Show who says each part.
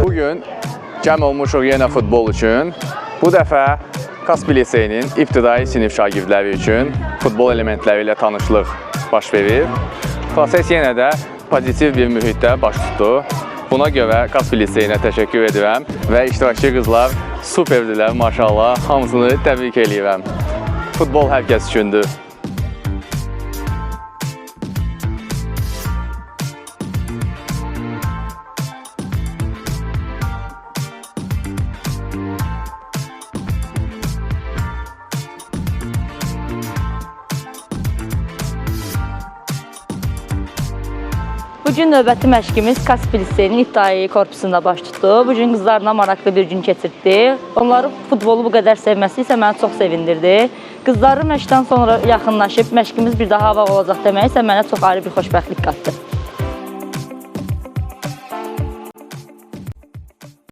Speaker 1: Bugün cəm olmuşuq yenə futbol üçün. Bu dəfə Kaspi Liseyinin ibtidai sinif şagirdləri üçün futbol elementləri ilə tanışlıq baş verir. Proses yenə də pozitiv bir mühitdə baş tutdu. Buna görə Kaspi Liseyinə təşəkkür edirəm və iştirakçı qızlar superdirlər, maşallah. Hamısını təbrik edirəm. Futbol hər kəs üçündür.
Speaker 2: Bugün növbəti məşqimiz Kaspi Liseyinin ibtidai korpusunda baş tutdu. Bugün qızlarla maraqlı bir gün keçirdik. Onların futbolu bu qədər sevməsi isə məni çox sevindirdi. Qızların məşqdən sonra yaxınlaşıb məşqimiz bir daha hava olacaq demək isə mənə çox ayrı bir xoşbəxtlik qatdı.